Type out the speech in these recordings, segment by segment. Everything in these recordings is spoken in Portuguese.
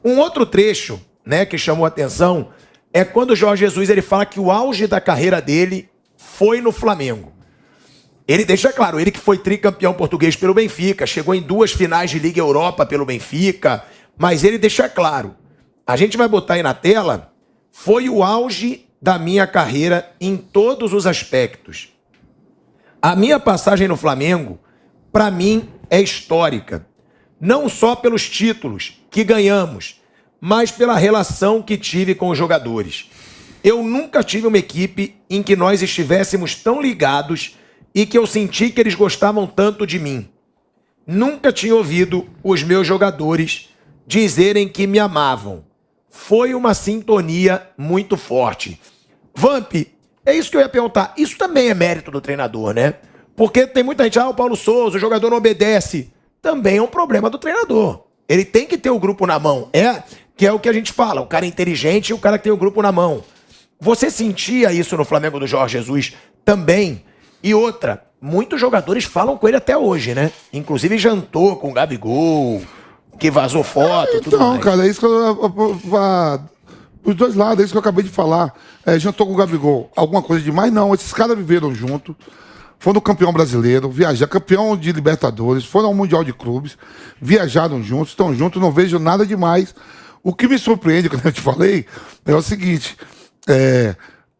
Um outro trecho, né, que chamou a atenção é quando o Jorge Jesus ele fala que o auge da carreira dele foi no Flamengo. Ele deixa claro, ele que foi tricampeão português pelo Benfica, chegou em 2 finais de Liga Europa pelo Benfica, mas ele deixa claro, a gente vai botar aí na tela, foi o auge da minha carreira em todos os aspectos. A minha passagem no Flamengo, para mim, é histórica. Não só pelos títulos que ganhamos, mas pela relação que tive com os jogadores. Eu nunca tive uma equipe em que nós estivéssemos tão ligados e que eu senti que eles gostavam tanto de mim. Nunca tinha ouvido os meus jogadores dizerem que me amavam. Foi uma sintonia muito forte. Vamp, é isso que eu ia perguntar. Isso também é mérito do treinador, né? Porque tem muita gente, o Paulo Souza, o jogador não obedece. Também é um problema do treinador. Ele tem que ter o grupo na mão. Que é o que a gente fala, o cara inteligente e o cara que tem o grupo na mão. Você sentia isso no Flamengo do Jorge Jesus também? E outra, muitos jogadores falam com ele até hoje, né? Inclusive jantou com o Gabigol, que vazou foto, tudo mais. Não, cara, é isso que os dois lados, é isso que eu acabei de falar. Jantou com o Gabigol. Alguma coisa demais? Não, esses caras viveram junto. Foram campeão brasileiro, viajaram, campeão de Libertadores, foram ao Mundial de Clubes, viajaram juntos, estão juntos, não vejo nada demais. O que me surpreende, quando eu te falei, é o seguinte,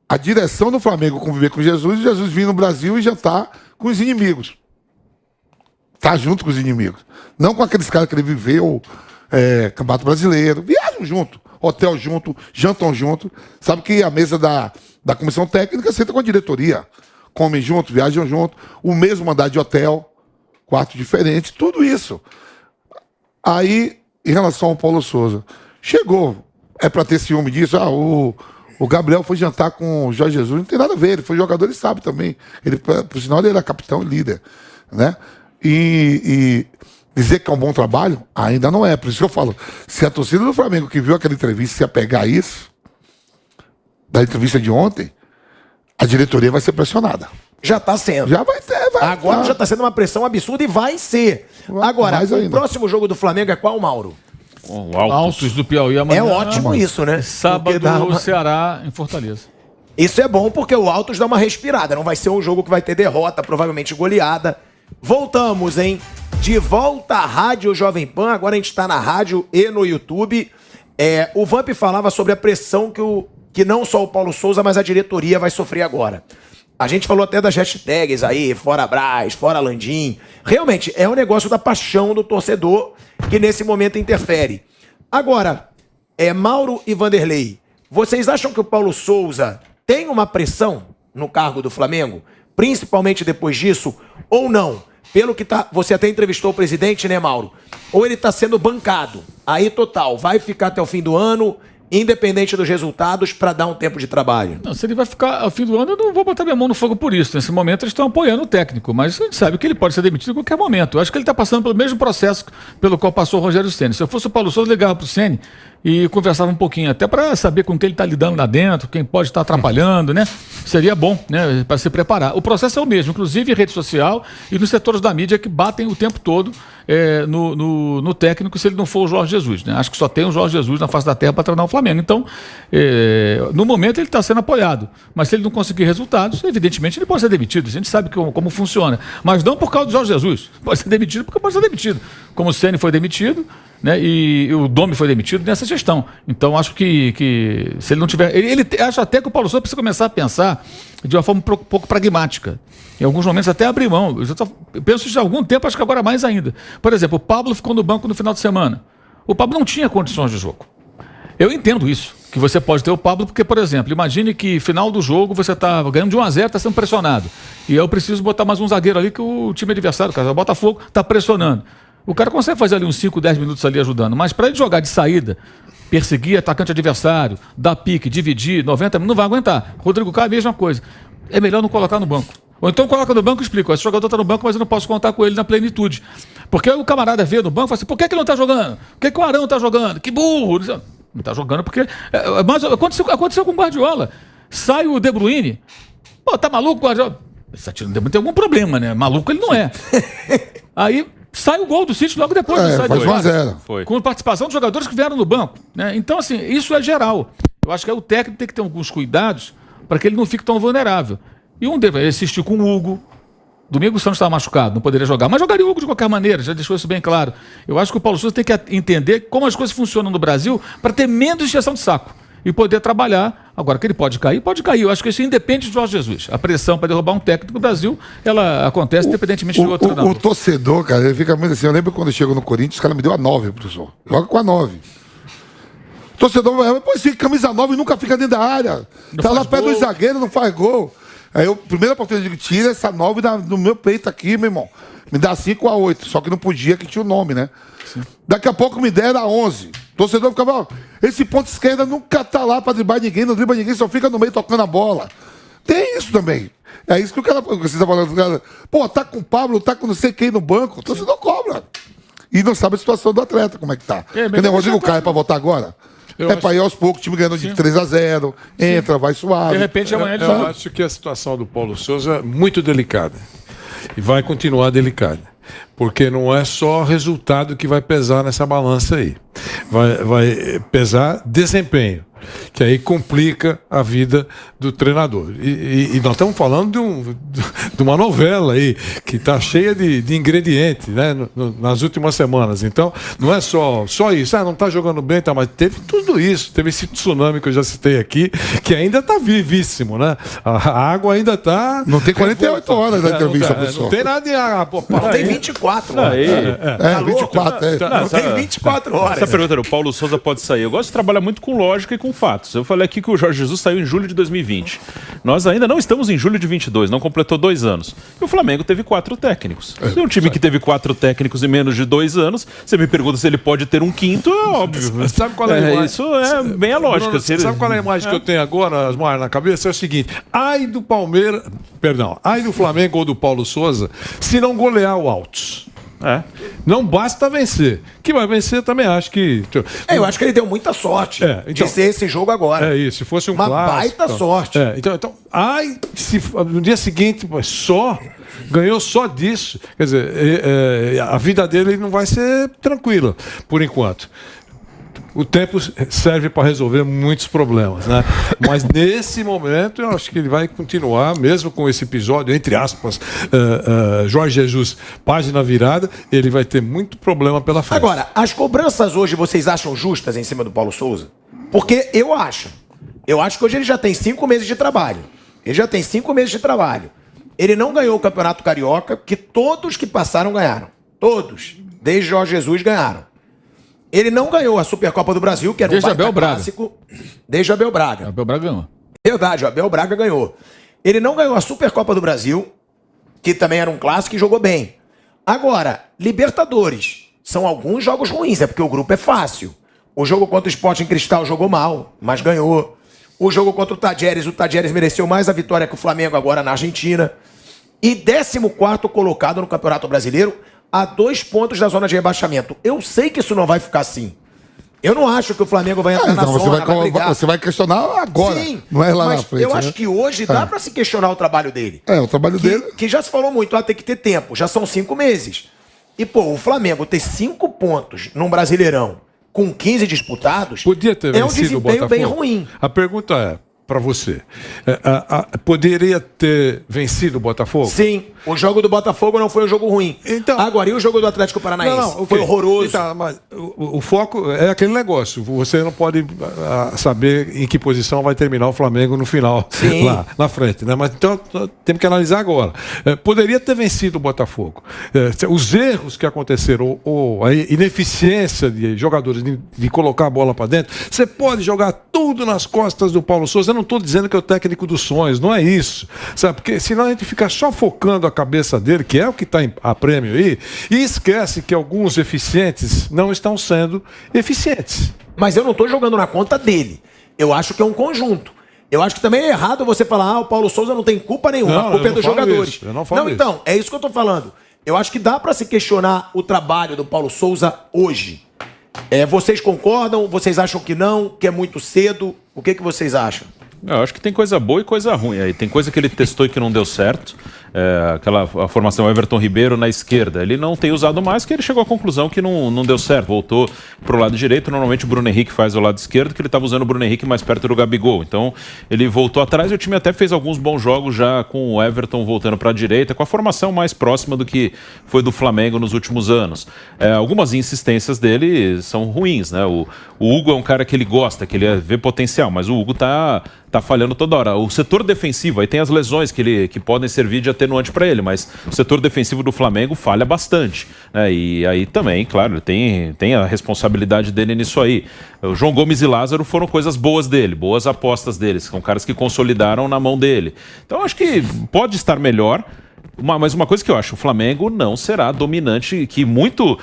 a direção do Flamengo conviver com Jesus, e Jesus vir no Brasil e jantar com os inimigos. Tá junto com os inimigos. Não com aqueles caras que ele viveu, Campeonato Brasileiro, viajam junto, hotel junto, jantam junto. Sabe que a mesa da comissão técnica senta com a diretoria. Comem junto, viajam junto, o mesmo andar de hotel, quarto diferente, tudo isso. Aí, em relação ao Paulo Souza, chegou, para ter ciúme disso, o Gabriel foi jantar com o Jorge Jesus, não tem nada a ver, ele foi jogador, ele sabe também. Por sinal, ele era capitão e líder, né? E dizer que é um bom trabalho, ainda não é. Por isso que eu falo, se a torcida do Flamengo que viu aquela entrevista se apegar a isso, da entrevista de ontem, a diretoria vai ser pressionada. Já está sendo. Já vai ter, Agora já está sendo uma pressão absurda e vai ser. Agora, o próximo jogo do Flamengo é qual, Mauro? Altos do Piauí amanhã. É ótimo isso, né? Sábado, o Ceará em Fortaleza. Isso é bom porque o Altos dá uma respirada. Não vai ser um jogo que vai ter derrota, provavelmente goleada. Voltamos, hein? De volta à Rádio Jovem Pan. Agora a gente está na rádio e no YouTube. O Vamp falava sobre a pressão que não só o Paulo Souza, mas a diretoria vai sofrer agora. A gente falou até das hashtags aí, fora Brás, fora Landim. Realmente, é um negócio da paixão do torcedor que nesse momento interfere. Agora, Mauro e Vanderlei, vocês acham que o Paulo Souza tem uma pressão no cargo do Flamengo? Principalmente depois disso, ou não? Pelo que você até entrevistou o presidente, né, Mauro? Ou ele está sendo bancado, aí total, vai ficar até o fim do ano, independente dos resultados, para dar um tempo de trabalho? Não, se ele vai ficar ao fim do ano, eu não vou botar minha mão no fogo por isso. Nesse momento eles estão apoiando o técnico, mas a gente sabe que ele pode ser demitido a qualquer momento. Eu acho que ele está passando pelo mesmo processo pelo qual passou o Rogério Ceni. Se eu fosse o Paulo Souza, eu ligava para o Ceni e conversava um pouquinho, até para saber com quem ele está lidando lá dentro, quem pode estar atrapalhando, né? Seria bom, né, para se preparar. O processo é o mesmo, inclusive em rede social e nos setores da mídia que batem o tempo todo no técnico, se ele não for o Jorge Jesus, né? Acho que só tem o Jorge Jesus na face da terra para treinar o Flamengo. Então, no momento ele está sendo apoiado, mas se ele não conseguir resultados, evidentemente ele pode ser demitido. A gente sabe como funciona, mas não por causa do Jorge Jesus. Pode ser demitido porque pode ser demitido, como o Ceni foi demitido, né? E o Domi foi demitido nessa gestão. Então acho que se ele não tiver... Ele acho até que o Paulo Souza precisa começar a pensar de uma forma um pouco pragmática. Em alguns momentos até abrir mão. Eu penso isso há algum tempo, acho que agora mais ainda. Por exemplo, o Pablo ficou no banco no final de semana. O Pablo não tinha condições de jogo. Eu entendo isso, que você pode ter o Pablo, porque, por exemplo, imagine que final do jogo você está ganhando de 1-0, está sendo pressionado. E eu preciso botar mais um zagueiro ali que o time adversário, o Botafogo, está pressionando. O cara consegue fazer ali uns 5, 10 minutos ali ajudando, mas para ele jogar de saída, perseguir atacante adversário, dar pique, dividir, 90 minutos, não vai aguentar. Rodrigo Caio, a mesma coisa. É melhor não colocar no banco. Ou então coloca no banco e explica, esse jogador está no banco, mas eu não posso contar com ele na plenitude. Porque o camarada vê no banco e fala assim, por que ele não está jogando? Por que o Arão está jogando? Que burro! Não está jogando porque... Mas aconteceu com o Guardiola. Sai o De Bruyne. Pô, tá maluco o Guardiola? Esse De Bruyne tem algum problema, né? Maluco ele não é. Aí sai o gol do City logo depois. Sai faz 1-0. Foi. Com participação dos jogadores que vieram no banco. Né? Então, assim, isso é geral. Eu acho que o técnico tem que ter alguns cuidados para que ele não fique tão vulnerável. E um deles, ele assistiu com o Hugo. Domingo Santos estava machucado, não poderia jogar. Mas jogaria o Hugo de qualquer maneira, já deixou isso bem claro. Eu acho que o Paulo Sousa tem que entender como as coisas funcionam no Brasil para ter menos injeção de saco e poder trabalhar. Agora, que ele pode cair, pode cair. Eu acho que isso independe de Jorge Jesus. A pressão para derrubar um técnico do Brasil, ela acontece independentemente de outro treinador. O torcedor, cara, ele fica muito assim. Eu lembro quando eu chego no Corinthians, os caras me deu a 9, professor. Joga com a 9. O torcedor vai, pô, esse camisa 9 nunca fica dentro da área. Tá lá perto do zagueiro, não faz gol. Aí eu, primeira oportunidade, eu digo, tira essa 9 do meu peito aqui, meu irmão. Me dá 5 a 8. Só que não podia, que tinha o nome, né? Sim. Daqui a pouco me deram 11. O torcedor ficava, ó, esse ponto esquerda nunca tá lá pra driblar ninguém, não dribla ninguém, só fica no meio tocando a bola. Tem isso também. É isso que o cara, você tá falando, cara, pô, tá com o Pablo, tá com não sei quem no banco, o torcedor cobra. E não sabe a situação do atleta, como é que tá. Porque o Rodrigo Caio pra votar agora. Pra ir aos poucos, o time ganhando de 3-0, entra, vai suave. De repente amanhã ele Eu acho que a situação do Paulo Sousa é muito delicada. E vai continuar delicada. Porque não é só resultado que vai pesar nessa balança aí. Vai pesar desempenho, que aí complica a vida do treinador. E nós estamos falando de uma novela aí, que está cheia de ingredientes, né, nas últimas semanas. Então, não é só isso. Não está jogando bem, tá, mas teve tudo isso. Teve esse tsunami que eu já citei aqui, que ainda está vivíssimo, né? A água ainda está... Não tem 48 horas da entrevista, pessoal. Não tem nada de água. Não tem 24 horas. 24. Não tem 24 horas. Essa pergunta era, o Paulo Sousa pode sair. Eu gosto de trabalhar muito com lógica e com fatos. Eu falei aqui que o Jorge Jesus saiu em julho de 2020. Nós ainda não estamos em julho de 22, não completou 2 anos. E o Flamengo teve 4 técnicos. Se um time que teve 4 técnicos em menos de 2 anos, você me pergunta se ele pode ter um quinto, é óbvio. Sabe qual é a imagem? Isso é bem a lógica. Bruno, sabe qual é a imagem que eu tenho agora, Asmar, na cabeça? É o seguinte, ai do Flamengo ou do Paulo Sousa, se não golear o Altos. Não basta vencer. Que vai vencer também acho que... Eu acho que ele deu muita sorte de ser esse jogo agora. É isso, se fosse um uma clássico... baita sorte. Então, se no dia seguinte ganhou só disso, quer dizer, a vida dele não vai ser tranquila, por enquanto. O tempo serve para resolver muitos problemas, né? Mas nesse momento eu acho que ele vai continuar, mesmo com esse episódio, entre aspas, Jorge Jesus, página virada, ele vai ter muito problema pela frente. Agora, as cobranças hoje vocês acham justas em cima do Paulo Sousa? Porque eu acho. Eu acho que hoje ele já tem 5 meses de trabalho. Ele não ganhou o Campeonato Carioca, que todos que passaram ganharam. Todos. Desde Jorge Jesus ganharam. Ele não ganhou a Supercopa do Brasil, que era um baita clássico. Desde o Abel Braga. Abel Braga ganhou. Verdade, o Abel Braga ganhou. Ele não ganhou a Supercopa do Brasil, que também era um clássico e jogou bem. Agora, Libertadores. São alguns jogos ruins, é porque o grupo é fácil. O jogo contra o Sporting Cristal jogou mal, mas ganhou. O jogo contra o Tadieres mereceu mais a vitória que o Flamengo agora na Argentina. E 14º colocado no Campeonato Brasileiro, a 2 pontos da zona de rebaixamento. Eu sei que isso não vai ficar assim. Eu não acho que o Flamengo vai entrar na zona, vai brigar. Você vai questionar agora, sim, não é lá mas na frente. Eu acho que hoje dá para se questionar o trabalho dele. O trabalho dele... Que já se falou muito, tem que ter tempo. Já são 5 meses. E, o Flamengo ter 5 pontos num Brasileirão com 15 disputados podia ter é um vencido desempenho o bem Botafogo. ruim. A pergunta é, para você, poderia ter vencido o Botafogo? Sim, o jogo do Botafogo não foi um jogo ruim. Então, agora, e o jogo do Atlético Paranaense? Foi horroroso. Então, mas o foco é aquele negócio. Você não pode saber em que posição vai terminar o Flamengo no final, sim, lá na frente. Né? Mas então temos que analisar agora. Poderia ter vencido o Botafogo. Os erros que aconteceram, ou a ineficiência de jogadores de colocar a bola para dentro, você pode jogar tudo nas costas do Paulo Sousa. Eu não estou dizendo que é o técnico dos sonhos, não é isso. Sabe? Porque senão a gente fica só focando a cabeça dele, que é o que está a prêmio aí, e esquece que alguns eficientes não estão sendo eficientes. Mas eu não estou jogando na conta dele. Eu acho que é um conjunto. Eu acho que também é errado você falar, o Paulo Sousa não tem culpa nenhuma, a culpa é dos jogadores. Eu não falo isso. Então, é isso que eu estou falando. Eu acho que dá para se questionar o trabalho do Paulo Sousa hoje. Vocês concordam? Vocês acham que não? Que é muito cedo? O que vocês acham? Eu acho que tem coisa boa e coisa ruim aí. Tem coisa que ele testou e que não deu certo. a formação Everton Ribeiro na esquerda. Ele não tem usado mais, que ele chegou à conclusão que não deu certo. Voltou pro lado direito, normalmente o Bruno Henrique faz o lado esquerdo, que ele estava usando o Bruno Henrique mais perto do Gabigol. Então ele voltou atrás e o time até fez alguns bons jogos já com o Everton voltando para a direita, com a formação mais próxima do que foi do Flamengo nos últimos anos. Algumas insistências dele são ruins, né? O Hugo é um cara que ele gosta, que ele vê potencial, mas o Hugo tá falhando toda hora. O setor defensivo, aí tem as lesões que podem servir de atenuante para ele, mas o setor defensivo do Flamengo falha bastante, né? E aí também, claro, tem a responsabilidade dele nisso aí. O João Gomes e Lázaro foram coisas boas dele, boas apostas deles, são caras que consolidaram na mão dele. Então acho que pode estar melhor. Mas uma coisa que eu acho, o Flamengo não será dominante, que muito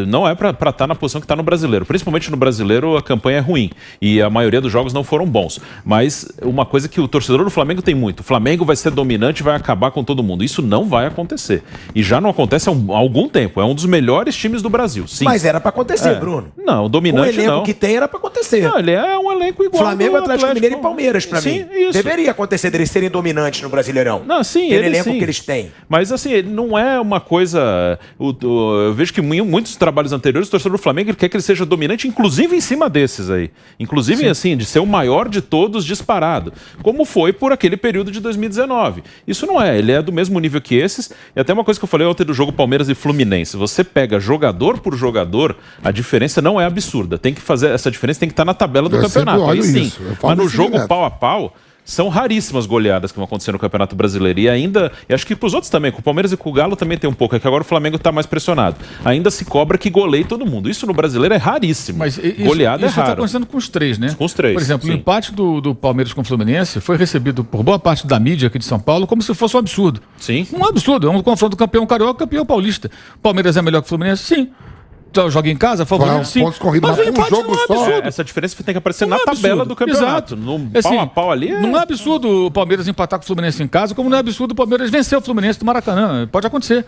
não é para estar na posição que está no Brasileiro. Principalmente no Brasileiro a campanha é ruim e a maioria dos jogos não foram bons. Mas uma coisa que o torcedor do Flamengo tem muito, o Flamengo vai ser dominante e vai acabar com todo mundo. Isso não vai acontecer. E já não acontece há algum tempo. É um dos melhores times do Brasil, sim. Mas era para acontecer, Bruno. Não, dominante o elenco não. que tem era para acontecer. Não, ele é um elenco igual Flamengo, Atlético Mineiro e Palmeiras, para mim. Isso. Deveria acontecer deles serem dominantes no Brasileirão. Não, sim, pelo elenco que eles têm. Mas assim, não é uma coisa... Eu vejo que em muitos trabalhos anteriores o torcedor do Flamengo ele quer que ele seja dominante, inclusive em cima desses aí. Inclusive, assim, de ser o maior de todos disparado. Como foi por aquele período de 2019. Isso não é. Ele é do mesmo nível que esses. E até uma coisa que eu falei ontem do jogo Palmeiras e Fluminense. Você pega jogador por jogador, a diferença não é absurda. Tem que fazer... Essa diferença tem que estar na tabela do campeonato. Aí sim. Mas no jogo pau a pau... São raríssimas goleadas que vão acontecer no Campeonato Brasileiro. E ainda, e acho que para os outros também, com o Palmeiras e com o Galo também tem um pouco, é que agora o Flamengo está mais pressionado. Ainda se cobra que goleie todo mundo. Isso no Brasileiro é raríssimo. Mas goleada isso é raro. Está acontecendo com os três, né? Com os três. Por exemplo, sim. O empate do Palmeiras com o Fluminense foi recebido por boa parte da mídia aqui de São Paulo como se fosse um absurdo. Sim. Um absurdo. É um confronto do campeão carioca e campeão paulista. Palmeiras é melhor que o Fluminense? Sim. Joga em casa, favorito, sim. Pontos corridos, mas o empate jogo não é só. absurdo. Essa diferença tem que aparecer na tabela do campeonato. Exato. No Assim, pau a pau ali não é absurdo o Palmeiras empatar com o Fluminense em casa, como não é absurdo o Palmeiras vencer o Fluminense do Maracanã. Pode acontecer.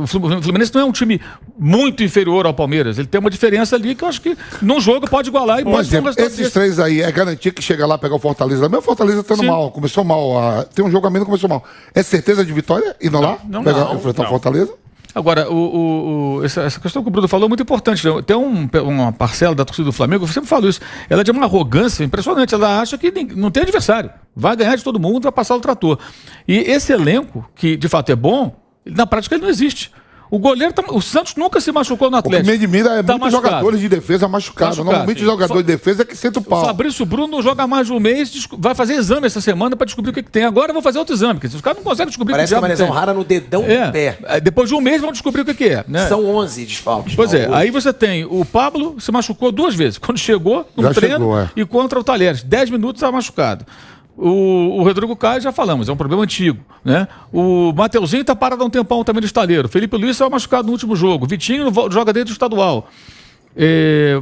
O Fluminense não é um time muito inferior ao Palmeiras. Ele tem uma diferença ali que eu acho que num jogo pode igualar e pode ser um resultado esses desse. três aí, é garantia que chega lá pegar o Fortaleza. Mesmo o Fortaleza estando mal, começou mal. Tem um jogo a menos, começou mal. É certeza de vitória indo lá? Enfrentar o Fortaleza? Agora, essa questão que o Bruno falou é muito importante. Tem uma parcela da torcida do Flamengo, eu sempre falo isso, ela é de uma arrogância impressionante. Ela acha que não tem adversário. Vai ganhar de todo mundo, vai passar o trator. E esse elenco, que de fato é bom, na prática ele não existe. O goleiro, o Santos nunca se machucou no Atlético. O que me admira é tá muitos jogadores de defesa machucados. Normalmente o jogador de defesa é que senta o pau. O Fabrício Bruno joga mais de um mês, vai fazer exame essa semana para descobrir o que tem. Agora eu vou fazer outro exame, porque os caras não conseguem descobrir Parece o que uma lesão rara no dedão do pé. Depois de um mês vão descobrir o que é. Né? São 11 desfalques. Pois é, aí você tem o Pablo se machucou 2 vezes. Quando chegou no treino e contra o Talheres. 10 minutos estava machucado. O Rodrigo Caio já falamos, é um problema antigo, né? O Mateuzinho está parado há um tempão também no estaleiro. Felipe Luiz saiu machucado no último jogo. Vitinho joga dentro do estadual.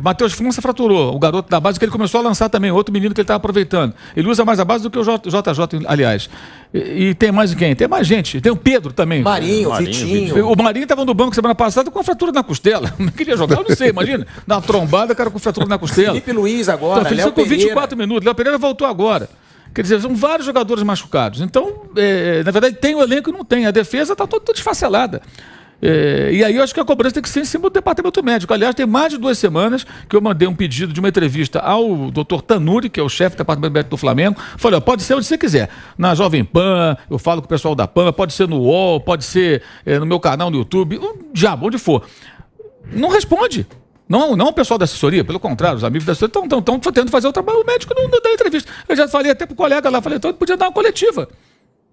Matheus França fraturou, o garoto da base que ele começou a lançar também, outro menino que ele está aproveitando. Ele usa mais a base do que o JJ, aliás. E tem mais quem? Tem mais gente. Tem o Pedro também. Marinho, Vitinho. O Marinho estava no banco semana passada com a fratura na costela. Não queria jogar, eu não sei, imagina. Na trombada, o cara com fratura na costela. Felipe Luiz agora, então, Léo Pereira. Com 24 minutos. Léo Pereira voltou agora. Quer dizer, são vários jogadores machucados. Então, na verdade, tem o elenco e não tem. A defesa está toda desfacelada. E aí eu acho que a cobrança tem que ser em cima do departamento médico. Aliás, tem mais de 2 semanas que eu mandei um pedido de uma entrevista ao Dr. Tanuri, que é o chefe do departamento médico do Flamengo. Falei, pode ser onde você quiser. Na Jovem Pan, eu falo com o pessoal da Pan, pode ser no UOL, pode ser no meu canal no YouTube, diabo, onde for. Não responde. Não o pessoal da assessoria, pelo contrário, os amigos da assessoria estão tentando fazer o trabalho médico não dá entrevista. Eu já falei até pro colega lá, falei, então podia dar uma coletiva.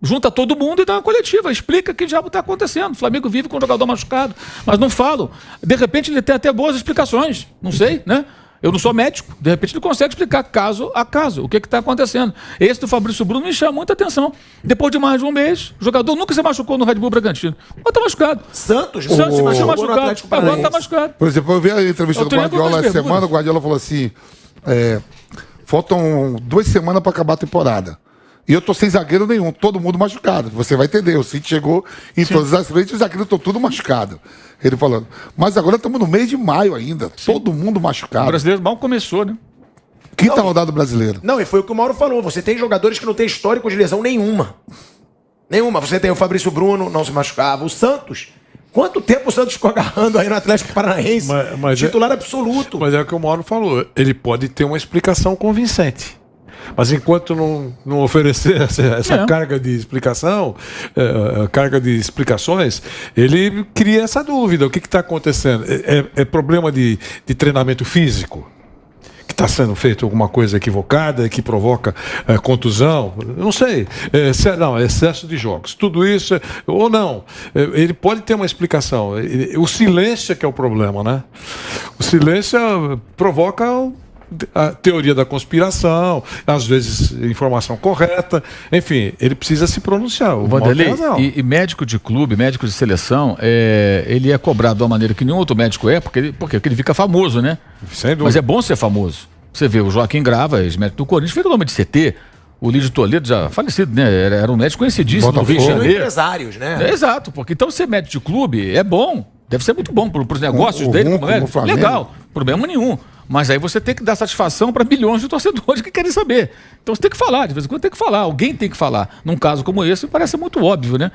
Junta todo mundo e dá uma coletiva, explica que diabo está acontecendo. O Flamengo vive com um jogador machucado, mas não falam. De repente ele tem até boas explicações, não sei, né? Eu não sou médico, de repente ele consegue explicar caso a caso o que está acontecendo. Esse do Fabrício Bruno me chama muita atenção. Depois de mais de um mês, o jogador nunca se machucou no Red Bull Bragantino. Mas está machucado. Santos se machucado, agora está machucado. Por exemplo, eu vi a entrevista do Guardiola essa semana, o Guardiola falou assim, faltam 2 semanas para acabar a temporada. E eu tô sem zagueiro nenhum, todo mundo machucado. Você vai entender, o City chegou em todas as frentes e os zagueiros estão tudo machucados. Ele falando. Mas agora estamos no mês de maio ainda, todo mundo machucado. O brasileiro mal começou, né? Quinta rodada do brasileiro. Não, e foi o que o Mauro falou. Você tem jogadores que não têm histórico de lesão nenhuma. Nenhuma. Você tem o Fabrício Bruno, não se machucava. O Santos, quanto tempo o Santos ficou agarrando aí no Atlético Paranaense? Titular absoluto. Mas é o que o Mauro falou. Ele pode ter uma explicação convincente. Mas enquanto não oferecer essa carga de explicação, carga de explicações, ele cria essa dúvida. O que está acontecendo? É problema de treinamento físico? Que está sendo feito alguma coisa equivocada que provoca contusão? Não sei. Não, excesso de jogos. Tudo isso, ou não. Ele pode ter uma explicação. O silêncio é que é o problema, né? O silêncio provoca a teoria da conspiração, às vezes informação correta, enfim, ele precisa se pronunciar. O Vanderlei, e médico de clube, médico de seleção, ele é cobrado de uma maneira que nenhum outro médico é, porque ele fica famoso, né? Sem dúvida. Mas é bom ser famoso. Você vê, o Joaquim Grava, ex-médico do Corinthians, fez o nome de CT, o Lídio Toledo, já falecido, né? Era um médico conhecidíssimo no Rio de Janeiro. Empresários, né? Exato, porque então ser médico de clube é bom, deve ser muito bom para os negócios dele, como legal, problema nenhum. Mas aí você tem que dar satisfação para milhões de torcedores que querem saber. Então você tem que falar, de vez em quando tem que falar, alguém tem que falar. Num caso como esse, parece muito óbvio, né?